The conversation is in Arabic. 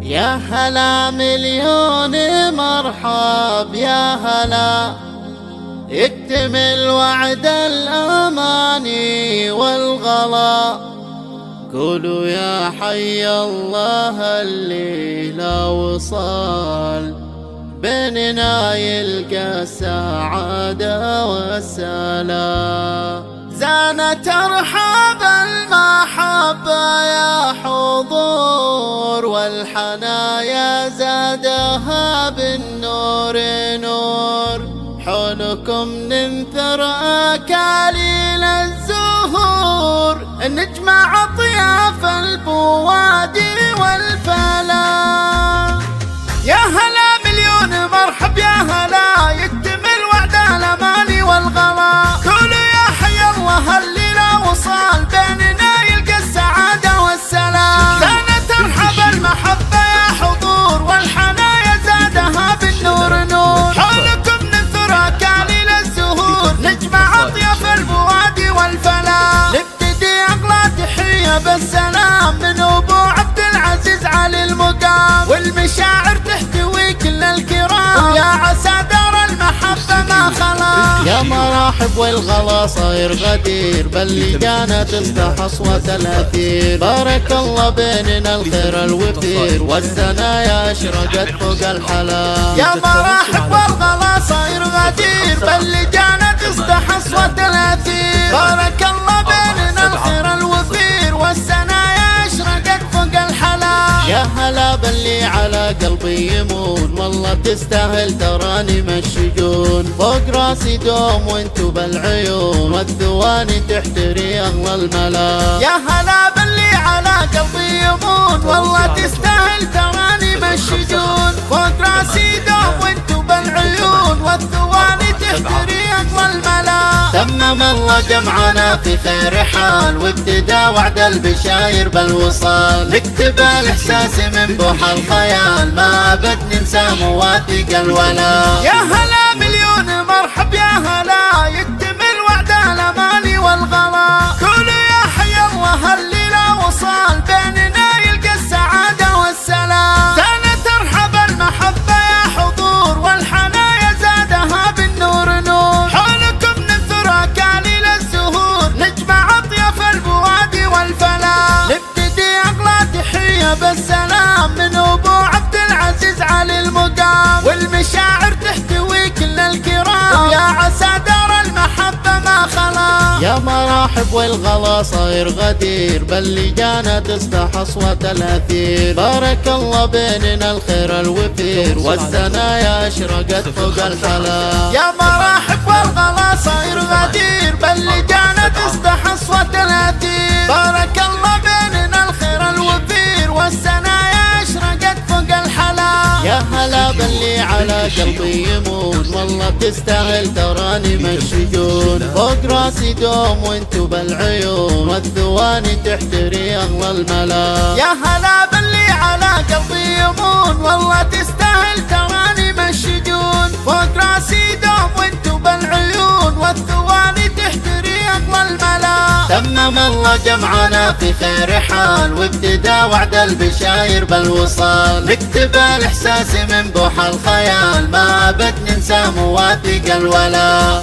يا هلا مليون مرحب يا هلا، يكتمل وعد الأماني والغلا. قولوا يا حي الله الليلة وصال، بيننا يلقى السعادة والسلام. زانت أرحاب المحبة يا حضور، والحنايا زادها بالنور نور. حولكم ننثر أكاليل الزهور، نجمع أطياف البوادي والفلا. يا هلا مليون مرحب يا هلا، يكتمل وعد الأماني والغلا. قولوا يا حي الله الليلة وصال، بيننا يلقى السعادة والسلام. كانت أرحب المحبة يا حضور، والحنايا زادها بالنور نور. حولكم ننثر أكاليل الزهور، نجمع أطياف البوادي والفلا. نبتدي أغلى تحية بالسلام من أبو عبد العزيز علي المقام، والمشاعر تحتوي كل الكرام. يا عسى دار المحبة ما خلا. يا مرحب والغلا صاير غدير، باللجانة تفتح أصوات الأثير. بارك الله بيننا الخير الوفير، والثنايا أشرقت فوق الحلا. يا مرحب والغلا صاير غدير، باللجانة تفتح أصوات الأثير. بارك الله بيننا الخير الوفير، والثنايا أشرقت فوق الحلا. يا هلا باللي على قلبي يمون، والله تستاهل تراني من الشجون. فوق راسي دوم وانتو بالعيون، والثواني تحتري اغلى الملا. يا هلا باللي على قلبي يمون، والله تستاهل تراني من الشجون. فوق راسي دوم وانتو بالعيون، والثواني تحتري اغلى الملا. تمم الله جمعنا في خير حال، وابتدى وعد البشاير بالوصال. نكتب الاحساس من بوح الخيال، ما ابد ننسى مواثيق الولا. يا هلا مليون مرحب يا هلا، يكتمل وعد الاماني والغلا. قولوا يا حي الله الليلة وصال، بيننا يلقى السعادة والسلام. كانت أرحب المحبة يا حضور، والحنايا زادها بالنور نور. حولكم ننثر أكاليل الزهور، نجمع أطياف البوادي والفلا. نبتدي أغلى تحية بالسلام من أبو عبد العزيز علي المقام، والمشاعر تحتوي كل الكرام. يا عسى دار المحبة ما خلا. يا مرحب والغلا صاير غدير، باللجانة تفتح أصوات الأثير. بارك الله بيننا الخير الوفير، والثنايا أشرقت فوق الحلا. يا مرحب والغلا صاير غدير، باللجانة تفتح أصوات الأثير. بارك الله بيننا الخير الوفير، والثنايا أشرقت فوق الحلا. يا هلا باللي على قلبي يمون، والله تستاهل تراني من الشجون. فوق راسي دوم وانتو بالعيون، والثواني تحتري اغلى الملا. يا هلا باللي على قلبي يمون، والله تستاهل تراني من الشجون. فوق راسي دوم وانتو بالعيون، والثواني تحتري اغلى الملا. تمم الله جمعنا في خير حال، وابتدى وعد البشاير بالوصال. نكتب الاحساس من بوح الخيال، ما ابد ننسى مواثيق الولا.